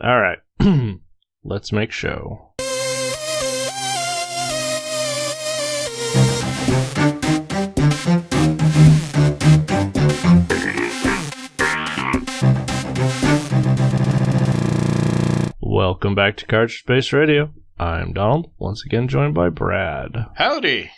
All right. Let's make show. Welcome back to Cartridge Space Radio. I'm Donald, once again joined by Brad. Howdy!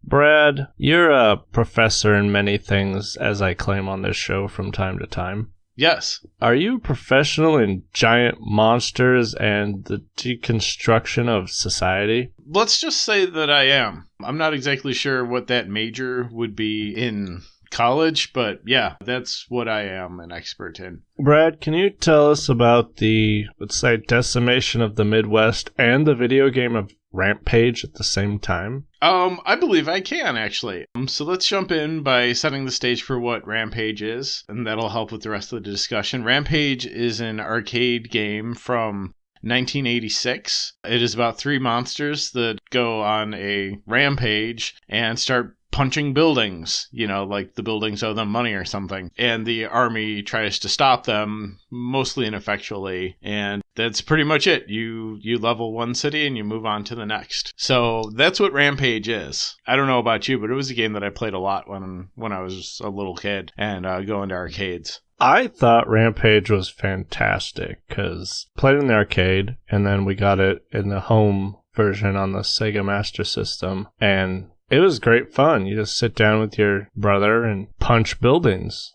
Brad, you're a professor in many things, as I claim on this show from time to time. Yes. Are you a professional in giant monsters and the deconstruction of society? Let's just say that I am. I'm not exactly sure what that major would be in college, but yeah, that's what I am an expert in. Brad, can you tell us about the, let's say, decimation of the Midwest and the video game of Rampage at the same time? I believe I can, actually. So let's jump in by setting the stage for what Rampage is, and that'll help with the rest of the discussion. Rampage is an arcade game from 1986. It is about three monsters that go on a rampage and start punching buildings, like the buildings owe them money or something. And the army tries to stop them, mostly ineffectually. And that's pretty much it. You level one city and you move on to the next. So that's what Rampage is. I don't know about you, but it was a game that I played a lot when I was a little kid and going to arcades. I thought Rampage was fantastic because played in the arcade and then we got it in the home version on the Sega Master System, and it was great fun. You just sit down with your brother and punch buildings.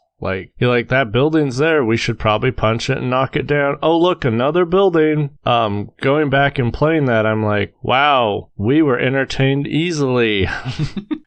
You're like, that building's there. We should probably punch it and knock it down. Oh, look, another building. Going back and playing that, I'm like, wow, we were entertained easily.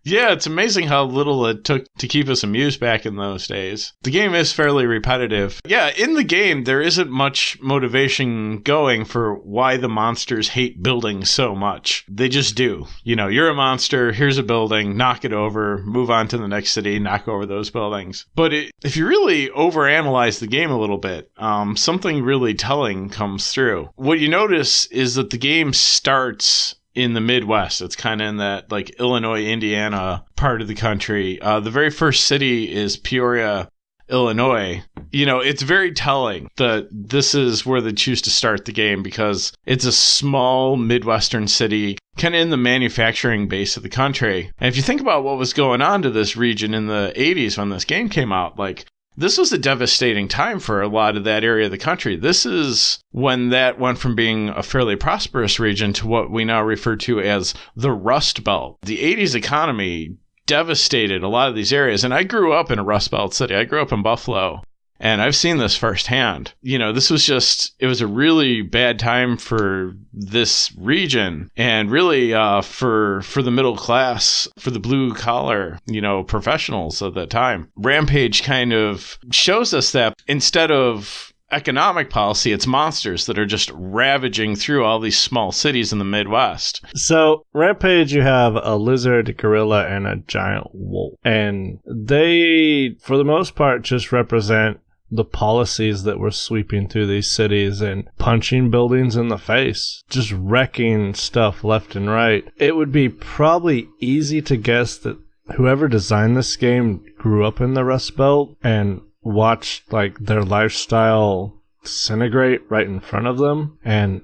Yeah, it's amazing how little it took to keep us amused back in those days. The game is fairly repetitive. Yeah, in the game, there isn't much motivation going for why the monsters hate buildings so much. They just do. You're a monster, here's a building, knock it over, move on to the next city, knock over those buildings. But if you really overanalyze the game a little bit, something really telling comes through. What you notice is that the game starts in the Midwest. It's kind of in that Illinois, Indiana part of the country. The very first city is Peoria, Illinois. It's very telling that this is where they choose to start the game because it's a small Midwestern city, kind of in the manufacturing base of the country. And if you think about what was going on to this region in the 80s when this game came out, this was a devastating time for a lot of that area of the country. This is when that went from being a fairly prosperous region to what we now refer to as the Rust Belt. The 80s economy devastated a lot of these areas, and I grew up in a Rust Belt city. I grew up in Buffalo, and I've seen this firsthand. This was it was a really bad time for this region, and really for the middle class, for the blue collar, professionals of that time. Rampage kind of shows us that instead of economic policy, it's monsters that are just ravaging through all these small cities in the Midwest. So, Rampage, you have a lizard, a gorilla, and a giant wolf. And they, for the most part, just represent the policies that were sweeping through these cities and punching buildings in the face, just wrecking stuff left and right. It would be probably easy to guess that whoever designed this game grew up in the Rust Belt and watched their lifestyle disintegrate right in front of them. And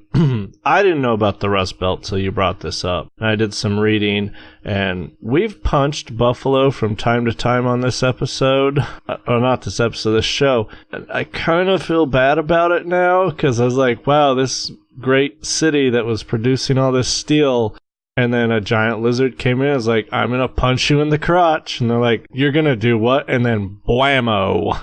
I didn't know about the Rust Belt till you brought this up. I did some reading, and we've punched buffalo from time to time on this episode. Or not this episode, this show. I kind of feel bad about it now, because I was like, wow, this great city that was producing all this steel, and then a giant lizard came in and was like, I'm going to punch you in the crotch. And they're like, you're going to do what? And then blammo.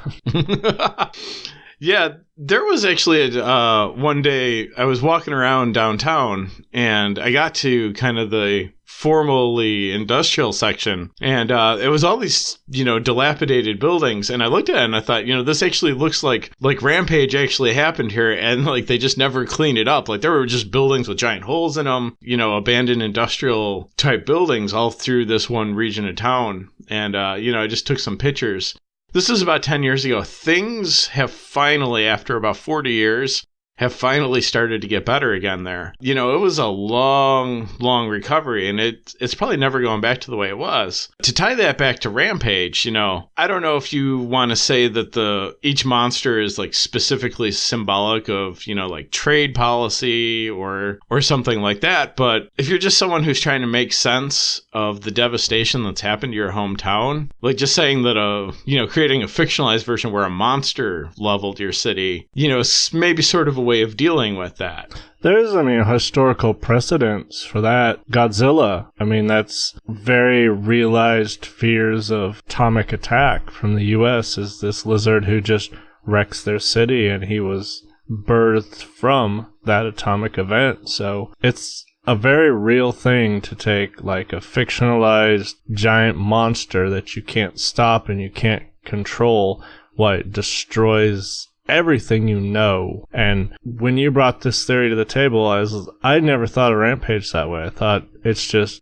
Yeah, there was actually one day I was walking around downtown and I got to kind of the formerly industrial section, and it was all these, dilapidated buildings, and I looked at it and I thought, this actually looks like Rampage actually happened here, and they just never cleaned it up. There were just buildings with giant holes in them, abandoned industrial type buildings all through this one region of town, and I just took some pictures. This is about 10 years ago. Things have finally, after about 40 years, have finally started to get better again there. You know, it was a long, long recovery, and it's probably never going back to the way it was. To tie that back to Rampage, you know, I don't know if you want to say that each monster is like specifically symbolic of, you know, like trade policy or something like that, but if you're just someone who's trying to make sense of the devastation that's happened to your hometown, like just saying that creating a fictionalized version where a monster leveled your city, you know, is maybe sort of a way of dealing with that. There's, historical precedents for that. Godzilla, that's very realized fears of atomic attack from the U.S. is this lizard who just wrecks their city, and he was birthed from that atomic event. So it's a very real thing to take like a fictionalized giant monster that you can't stop and you can't control, what destroys everything you know. And when you brought this theory to the table, I never thought of Rampage that way. I thought it's just,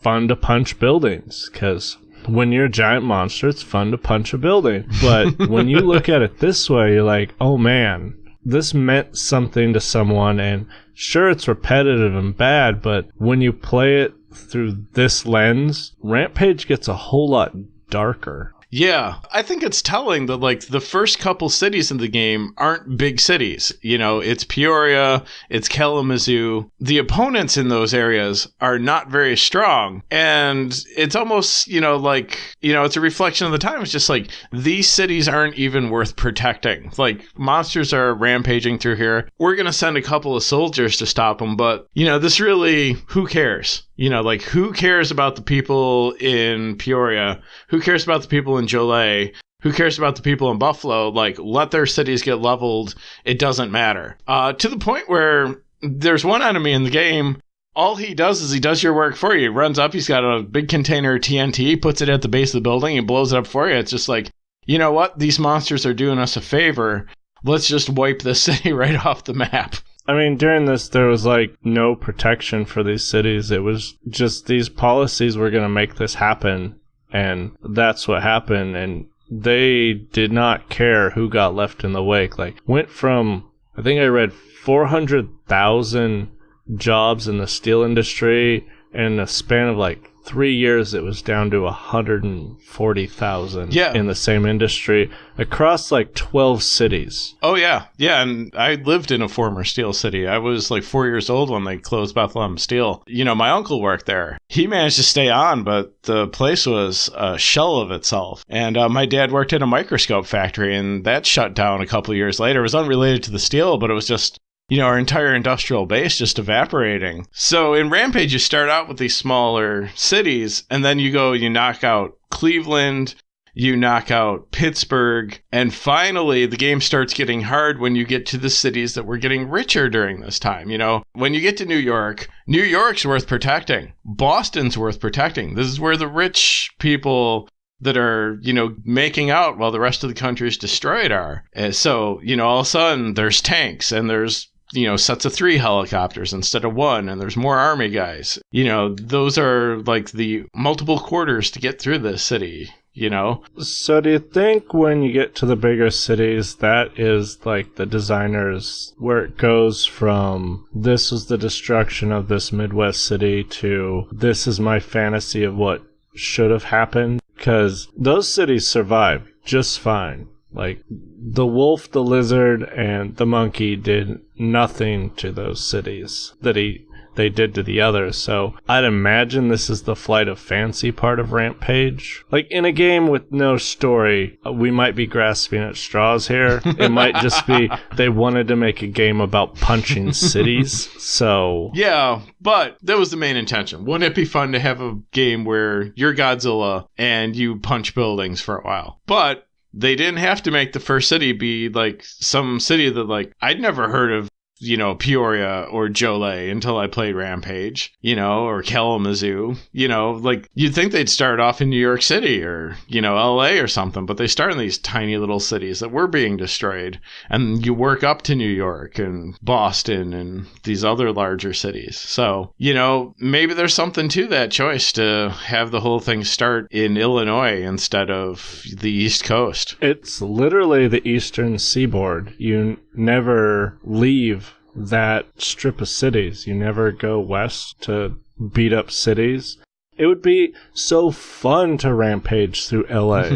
fun to punch buildings, because when you're a giant monster, it's fun to punch a building. But when you look at it this way, you're like, oh man, this meant something to someone, and sure, it's repetitive and bad, but when you play it through this lens, Rampage gets a whole lot darker. Yeah, I think it's telling that, like, the first couple cities in the game aren't big cities. It's Peoria, it's Kalamazoo. The opponents in those areas are not very strong. And it's almost, it's a reflection of the time. It's just like, these cities aren't even worth protecting. Like, monsters are rampaging through here. We're going to send a couple of soldiers to stop them. But, this really, who cares? Who cares about the people in Peoria? Who cares about the people in Joliet? Who cares about the people in Buffalo? Like, let their cities get leveled. It doesn't matter. To the point where there's one enemy in the game. All he does is he does your work for you. He runs up. He's got a big container of TNT, puts it at the base of the building, and blows it up for you. It's just like, you know what? These monsters are doing us a favor. Let's just wipe this city right off the map. During this, there was, no protection for these cities. It was just these policies were going to make this happen, and that's what happened, and they did not care who got left in the wake. Went from, I think I read 400,000 jobs in the steel industry, and in a span of, 3 years, it was down to 140,000 in the same industry across 12 cities. Oh, yeah. Yeah, and I lived in a former steel city. I was 4 years old when they closed Bethlehem Steel. My uncle worked there. He managed to stay on, but the place was a shell of itself. And my dad worked in a microscope factory, and that shut down a couple of years later. It was unrelated to the steel, but it was just, our entire industrial base just evaporating. So in Rampage, you start out with these smaller cities, and then you knock out Cleveland, you knock out Pittsburgh, and finally the game starts getting hard when you get to the cities that were getting richer during this time. When you get to New York, New York's worth protecting. Boston's worth protecting. This is where the rich people that are, making out while the rest of the country is destroyed are. And so, all of a sudden there's tanks and there's sets of 3 helicopters instead of 1, and there's more army guys. Those are the multiple quarters to get through this city, So do you think when you get to the bigger cities, that is the designers, where it goes from this was the destruction of this Midwest city to this is my fantasy of what should have happened? Because those cities survived just fine. The wolf, the lizard, and the monkey did nothing to those cities that they did to the others. So I'd imagine this is the flight of fancy part of Rampage. In a game with no story, we might be grasping at straws here. It might just be they wanted to make a game about punching cities. So yeah, but that was the main intention. Wouldn't it be fun to have a game where you're Godzilla and you punch buildings for a while? But they didn't have to make the first city be some city that I'd never heard of, Peoria or Joliet until I played Rampage, or Kalamazoo, you'd think they'd start off in New York City or, LA or something, but they start in these tiny little cities that were being destroyed, and you work up to New York and Boston and these other larger cities. So, maybe there's something to that choice to have the whole thing start in Illinois instead of the East Coast. It's literally the eastern seaboard. never leave that strip of cities. You never go west to beat up cities. It would be so fun to rampage through LA,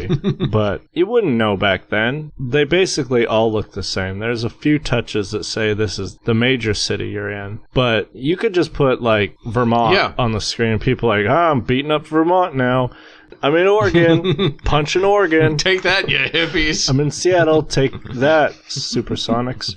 but you wouldn't know back then. They basically all look the same. There's a few touches that say this is the major city you're in, but you could just put like Vermont on the screen. People are like, I'm beating up Vermont now. I'm in Oregon, punching Oregon. Take that, you hippies. I'm in Seattle, take that, Supersonics.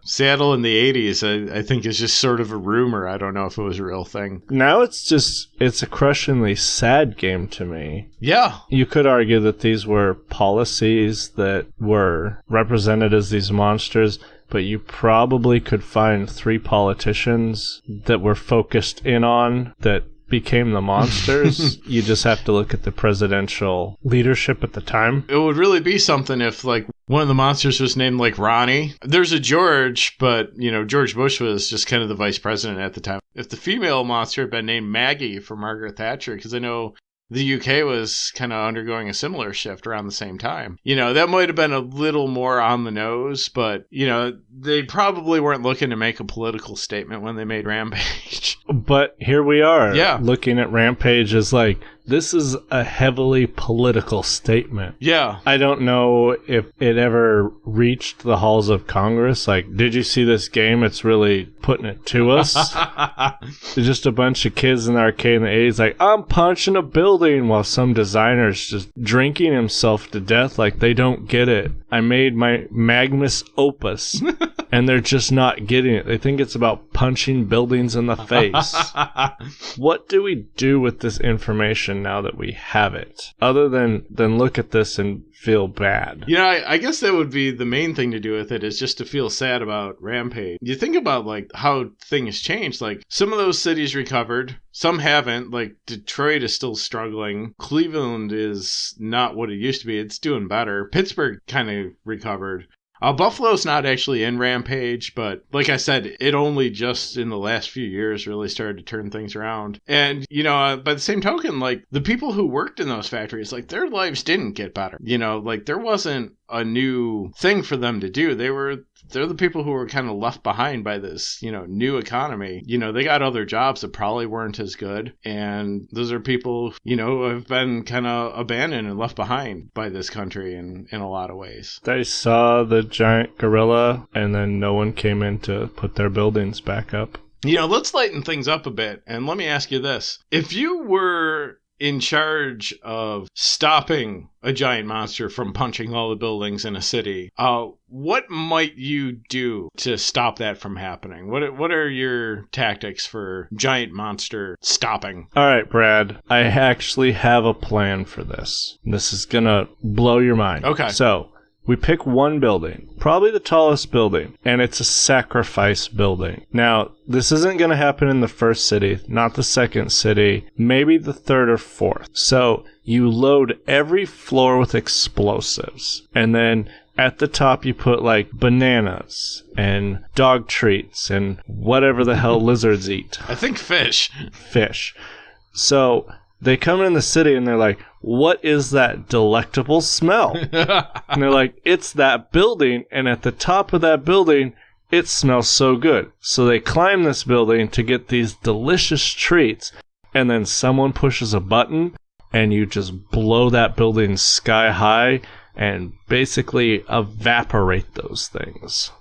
Seattle in the 80s, I think, is just sort of a rumor. I don't know if it was a real thing. Now it's a crushingly sad game to me. Yeah. You could argue that these were policies that were represented as these monsters, but you probably could find 3 politicians that were focused in on that became the monsters. You just have to look at the presidential leadership at the time. It would really be something if, like, one of the monsters was named, like, Ronnie. There's a George, but, you know, George Bush was just kind of the vice president at the time. If the female monster had been named Maggie for Margaret Thatcher, because I know the UK was kind of undergoing a similar shift around the same time. You know, that might have been a little more on the nose, but, you know, they probably weren't looking to make a political statement when they made Rampage. But here we are, looking at Rampage as like, this is a heavily political statement. Yeah. I don't know if it ever reached the halls of Congress. Like, did you see this game? It's really putting it to us. There's just a bunch of kids in the arcade in the 80s like, I'm punching a building, while some designer's just drinking himself to death like they don't get it. I made my magnus opus. And they're just not getting it. They think it's about punching buildings in the face. What do we do with this information now that we have it? Other than look at this and feel bad. You know, I guess that would be the main thing to do with it, is just to feel sad about Rampage. You think about, like, how things changed. Like, some of those cities recovered. Some haven't. Like, Detroit is still struggling. Cleveland is not what it used to be. It's doing better. Pittsburgh kind of recovered. Buffalo's not actually in Rampage, but like I said, it only just in the last few years really started to turn things around. And, you know, by the same token, like, the people who worked in those factories, like, their lives didn't get better. You know, like, there wasn't a new thing for them to do. They're the people who were kind of left behind by this, you know, new economy. You know, they got other jobs that probably weren't as good. And those are people, you know, who have been kind of abandoned and left behind by this country in a lot of ways. They saw the giant gorilla, and then no one came in to put their buildings back up. You know, let's lighten things up a bit. And let me ask you this. If you were in charge of stopping a giant monster from punching all the buildings in a city, what might you do to stop that from happening? What are your tactics for giant monster stopping? All right, Brad, I actually have a plan for this. This is gonna blow your mind. Okay. So, we pick one building, probably the tallest building, and it's a sacrifice building. Now, this isn't going to happen in the first city, not the second city, maybe the third or fourth. So, you load every floor with explosives, and then at the top you put like bananas and dog treats and whatever the hell lizards eat. I think fish. Fish. So, they come in the city and they're like, what is that delectable smell? And they're like, it's that building, and at the top of that building, it smells so good. So they climb this building to get these delicious treats, and then someone pushes a button, and you just blow that building sky high and basically evaporate those things.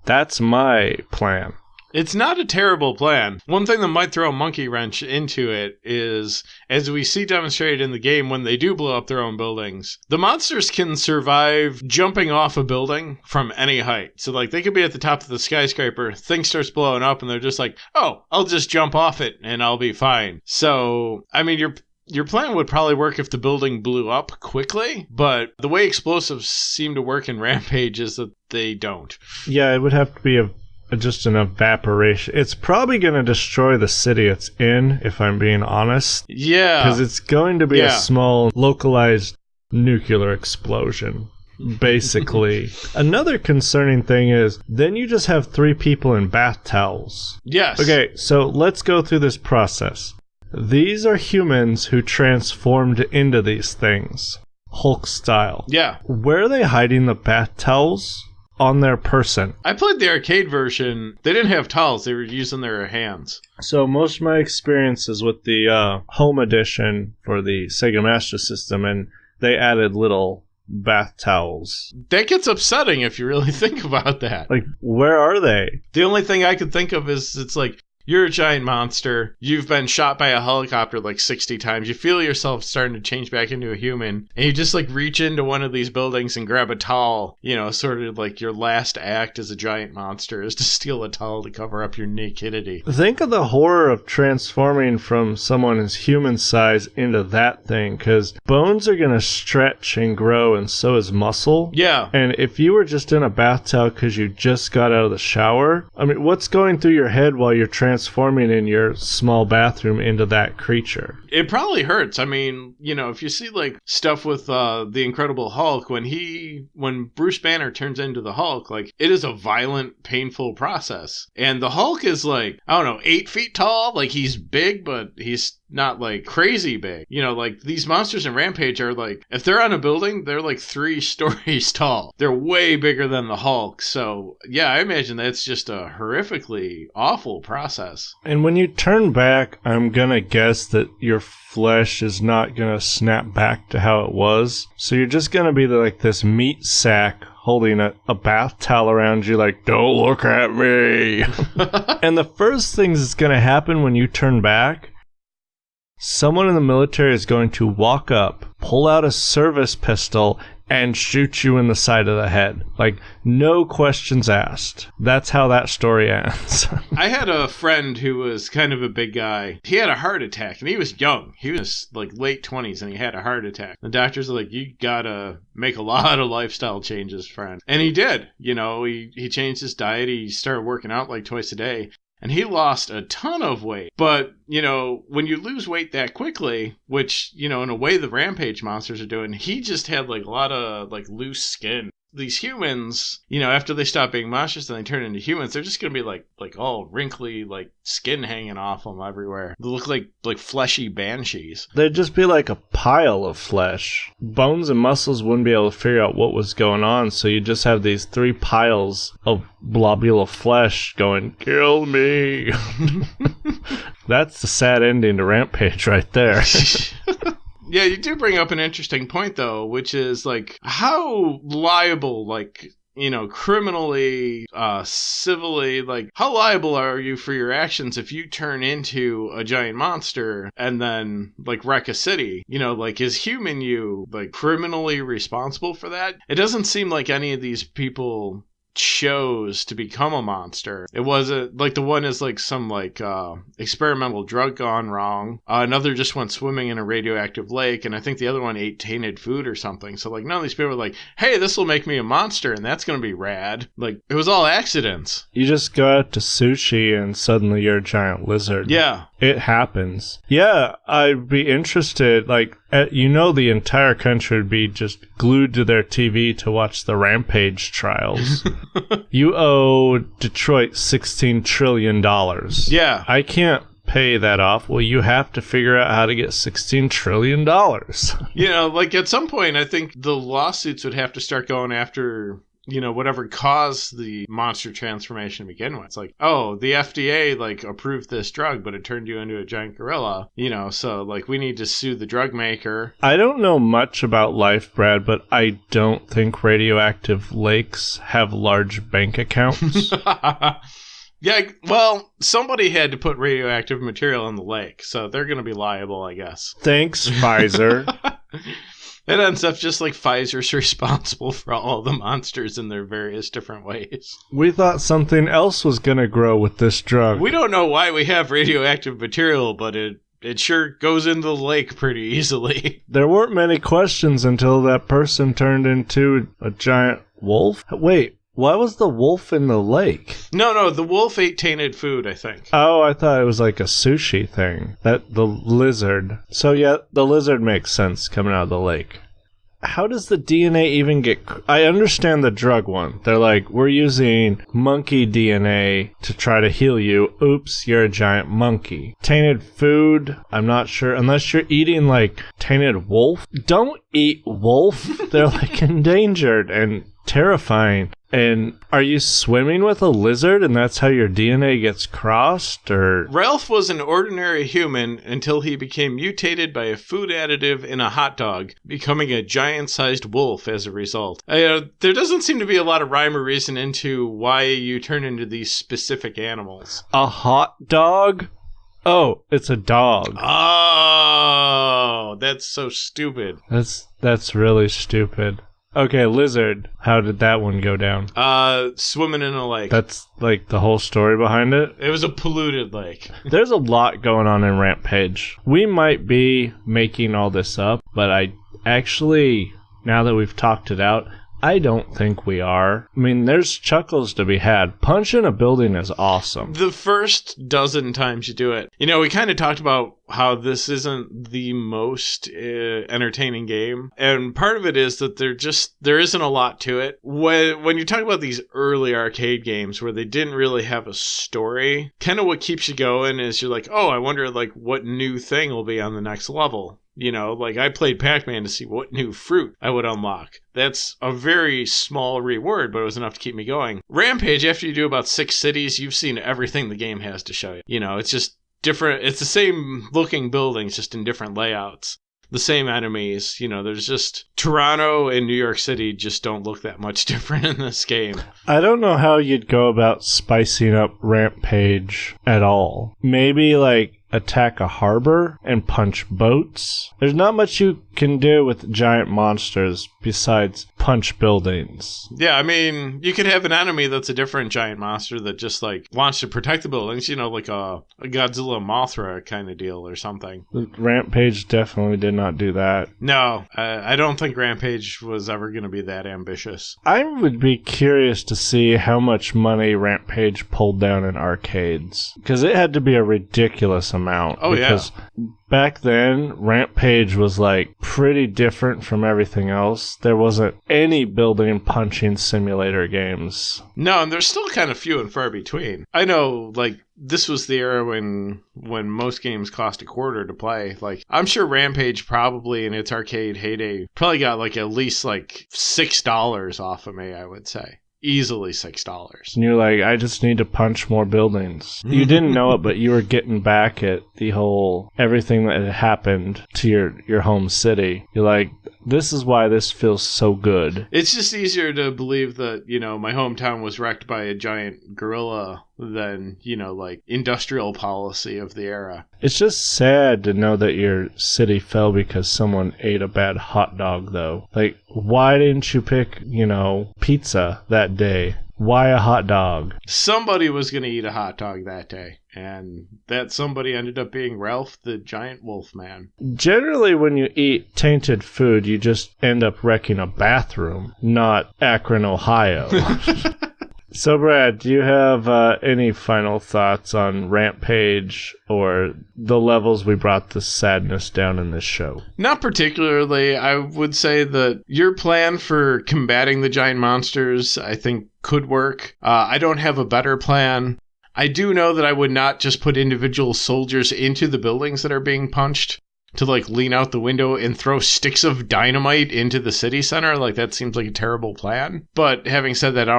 That's my plan. It's not a terrible plan. One thing that might throw a monkey wrench into it is, as we see demonstrated in the game, when they do blow up their own buildings, the monsters can survive jumping off a building from any height. So, like, they could be at the top of the skyscraper, thing starts blowing up, and they're just like, oh, I'll just jump off it, and I'll be fine. So, I mean, your plan would probably work if the building blew up quickly, but the way explosives seem to work in Rampage is that they don't. Yeah, it would have to be just an evaporation. It's probably going to destroy the city it's in, if I'm being honest. Yeah. Because it's going to be a small, localized nuclear explosion, basically. Another concerning thing is, then you just have 3 people in bath towels. Yes. Okay, so let's go through this process. These are humans who transformed into these things, Hulk style. Yeah. Where are they hiding the bath towels? on their person. I played the arcade version. They didn't have towels. They were using their hands. So most of my experiences with the home edition for the Sega Master System, and they added little bath towels. That gets upsetting if you really think about that. Like, where are they? The only thing I could think of is it's like, you're a giant monster. You've been shot by a helicopter like 60 times. You feel yourself starting to change back into a human. And you just like reach into one of these buildings and grab a towel. You know, sort of like your last act as a giant monster is to steal a towel to cover up your nakedity. Think of the horror of transforming from someone as human size into that thing, because bones are going to stretch and grow, and so is muscle. Yeah. And if you were just in a bath towel because you just got out of the shower, I mean, what's going through your head while you're transforming in your small bathroom into that creature? It probably hurts. I mean, you know, if you see like stuff with the Incredible Hulk, when Bruce Banner turns into the Hulk, like it is a violent, painful process. And the Hulk is like, I don't know, 8 feet tall. Like he's big, but he's not like crazy big. You know, like these monsters in Rampage are like, if they're on a building, they're like 3 stories tall. They're way bigger than the Hulk. So yeah, I imagine that's just a horrifically awful process. And when you turn back, I'm gonna guess that your flesh is not gonna snap back to how it was. So you're just gonna be like this meat sack holding a bath towel around you like, don't look at me. And the first thing that's gonna happen when you turn back, someone in the military is going to walk up, pull out a service pistol, and shoot you in the side of the head. Like, no questions asked. That's how that story ends. I had a friend who was kind of a big guy. He had a heart attack, and he was young. He was like late 20s, and he had a heart attack. The doctors are like, you gotta make a lot of lifestyle changes, friend. And he did. You know, he changed his diet. He started working out like twice a day. And he lost a ton of weight. But, you know, when you lose weight that quickly, which, you know, in a way the Rampage monsters are doing, he just had like a lot of like loose skin. These humans, you know, after they stop being monsters and they turn into humans, they're just going to be like all wrinkly, like skin hanging off them everywhere. They look like fleshy banshees. They'd just be like a pile of flesh. Bones and muscles wouldn't be able to figure out what was going on, so you just have these 3 piles of blobule of flesh going, kill me. That's the sad ending to Rampage right there. Yeah, you do bring up an interesting point, though, which is, like, how liable, like, you know, criminally, civilly, like, how liable are you for your actions if you turn into a giant monster and then, like, wreck a city? You know, like, is human you, like, criminally responsible for that? It doesn't seem like any of these people chose to become a monster. It wasn't like the one is like some like experimental drug gone wrong. Another just went swimming in a radioactive lake, and I think the other one ate tainted food or something. So like none of these people were like, hey, this will make me a monster and that's gonna be rad. Like it was all accidents. You just go out to sushi and suddenly you're a giant lizard. Yeah. It happens. Yeah, I'd be interested, like, you know, the entire country would be just glued to their TV to watch the Rampage trials. You owe Detroit $16 trillion. Yeah. I can't pay that off. Well, you have to figure out how to get $16 trillion. You know, like at some point, I think the lawsuits would have to start going after, you know, whatever caused the monster transformation to begin with. It's like, oh, the FDA, like, approved this drug, but it turned you into a giant gorilla, you know, so, like, we need to sue the drug maker. I don't know much about life, Brad, but I don't think radioactive lakes have large bank accounts. Yeah, well, somebody had to put radioactive material in the lake, so they're going to be liable, I guess. Thanks, Pfizer. It ends up just like Pfizer's responsible for all the monsters in their various different ways. We thought something else was going to grow with this drug. We don't know why we have radioactive material, but it sure goes into the lake pretty easily. There weren't many questions until that person turned into a giant wolf. Wait, why was the wolf in the lake? No, the wolf ate tainted food, I think. Oh, I thought it was like a sushi thing. The lizard. So yeah, the lizard makes sense coming out of the lake. How does the DNA even get... I understand the drug one. They're like, we're using monkey DNA to try to heal you. Oops, you're a giant monkey. Tainted food, I'm not sure. Unless you're eating, like, tainted wolf. Don't eat wolf. They're, like, endangered. And terrifying. And are you swimming with a lizard and that's how your DNA gets crossed, or? Ralph was an ordinary human until he became mutated by a food additive in a hot dog, becoming a giant-sized wolf as a result. There doesn't seem to be a lot of rhyme or reason into why you turn into these specific animals. A hot dog? Oh, it's a dog. Oh, that's so stupid. That's really stupid. Okay, lizard. How did that one go down? Swimming in a lake. That's like the whole story behind it? It was a polluted lake. There's a lot going on in Rampage. We might be making all this up, but I actually, now that we've talked it out, I don't think we are. I mean, there's chuckles to be had. Punching a building is awesome. The first dozen times you do it. You know, we kind of talked about how this isn't the most entertaining game. And part of it is that there isn't a lot to it. When you talk about these early arcade games where they didn't really have a story, kind of what keeps you going is you're like, oh, I wonder like what new thing will be on the next level. You know, like I played Pac-Man to see what new fruit I would unlock. That's a very small reward, but it was enough to keep me going. Rampage, after you do about 6 cities, you've seen everything the game has to show you. You know, it's just different. It's the same looking buildings, just in different layouts. The same enemies. You know, there's just Toronto and New York City just don't look that much different in this game. I don't know how you'd go about spicing up Rampage at all. Maybe like attack a harbor and punch boats. There's not much you can do with giant monsters besides punch buildings. Yeah, I mean, you could have an enemy that's a different giant monster that just like wants to protect the buildings, you know, like a Godzilla Mothra kind of deal or something. Rampage definitely did not do that. No, I don't think Rampage was ever going to be that ambitious. I would be curious to see how much money Rampage pulled down in arcades, because it had to be a ridiculous amount. Oh, because back then, Rampage was like pretty different from everything else. There wasn't any building punching simulator games. No, and they're still kind of few and far between. I know, like, this was the era when most games cost $0.25 to play. Like, I'm sure Rampage probably in its arcade heyday probably got like at least like $6 off of me, I would say. Easily $6. And you're like, I just need to punch more buildings. You didn't know it, but you were getting back at the whole everything that had happened to your home city. You're like, this is why this feels so good. It's just easier to believe that, you know, my hometown was wrecked by a giant gorilla than, you know, like industrial policy of the era. It's just sad to know that your city fell because someone ate a bad hot dog, though. Like, why didn't you pick, you know, pizza that day? Why a hot dog? Somebody was going to eat a hot dog that day. And that somebody ended up being Ralph the Giant Wolf Man. Generally, when you eat tainted food, you just end up wrecking a bathroom, not Akron, Ohio. So, Brad, do you have any final thoughts on Rampage or the levels we brought the sadness down in this show? Not particularly. I would say that your plan for combating the giant monsters, I think, could work. I don't have a better plan. I do know that I would not just put individual soldiers into the buildings that are being punched to like lean out the window and throw sticks of dynamite into the city center. Like, that seems like a terrible plan. But having said that, I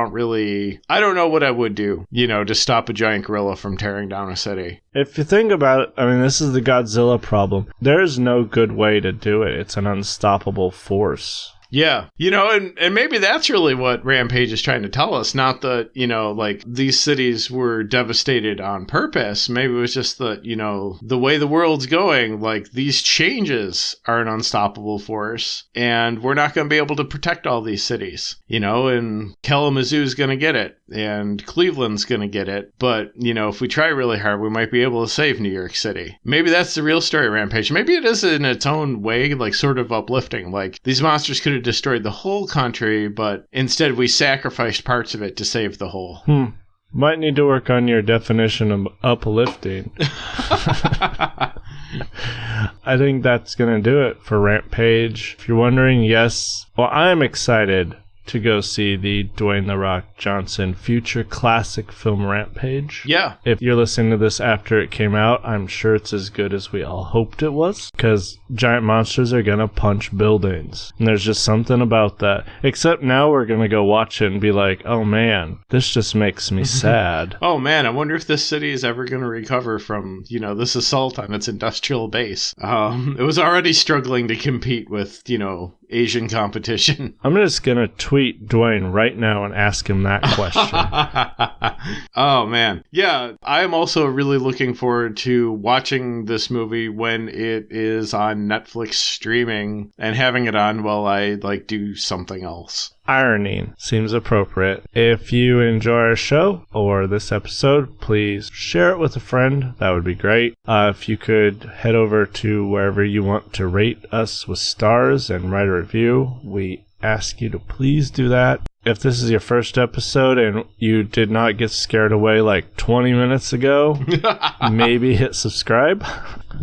don't know what I would do, you know, to stop a giant gorilla from tearing down a city. If you think about it, I mean, this is the Godzilla problem. There is no good way to do it. It's an unstoppable force. Yeah. You know, and maybe that's really what Rampage is trying to tell us. Not that, you know, like these cities were devastated on purpose. Maybe it was just that, you know, the way the world's going, like these changes are an unstoppable force and we're not going to be able to protect all these cities, you know, and Kalamazoo's going to get it and Cleveland's going to get it. But, you know, if we try really hard, we might be able to save New York City. Maybe that's the real story of Rampage. Maybe it is in its own way, like sort of uplifting. Like these monsters could have destroyed the whole country, but instead we sacrificed parts of it to save the whole. Might need to work on your definition of uplifting. I think that's going to do it for Rampage. If you're wondering, yes, well, I'm excited to go see the Dwayne "The Rock" Johnson future classic film Rampage. Yeah. If you're listening to this after it came out, I'm sure it's as good as we all hoped it was, because giant monsters are gonna punch buildings. And there's just something about that. Except now we're gonna go watch it and be like, oh man, this just makes me sad. Oh man, I wonder if this city is ever gonna recover from, this assault on its industrial base. It was already struggling to compete with, Asian competition. I'm just gonna tweet Dwayne right now and ask him that question. Oh man. Yeah, I am also really looking forward to watching this movie when it is on Netflix streaming and having it on while I do something else. Ironing seems appropriate. If you enjoy our show or this episode, please share it with a friend. That would be great. If you could head over to wherever you want to rate us with stars and write a review, we ask you to please do that. If this is your first episode and you did not get scared away like 20 minutes ago, maybe hit subscribe.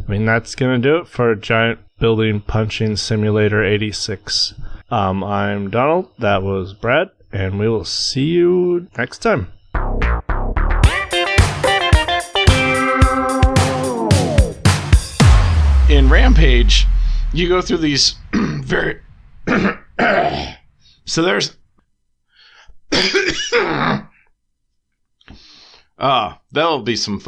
That's going to do it for Giant Building Punching Simulator 86. I'm Donald, that was Brad, and we will see you next time. In Rampage, you go through these very... So there's... that'll be some fun.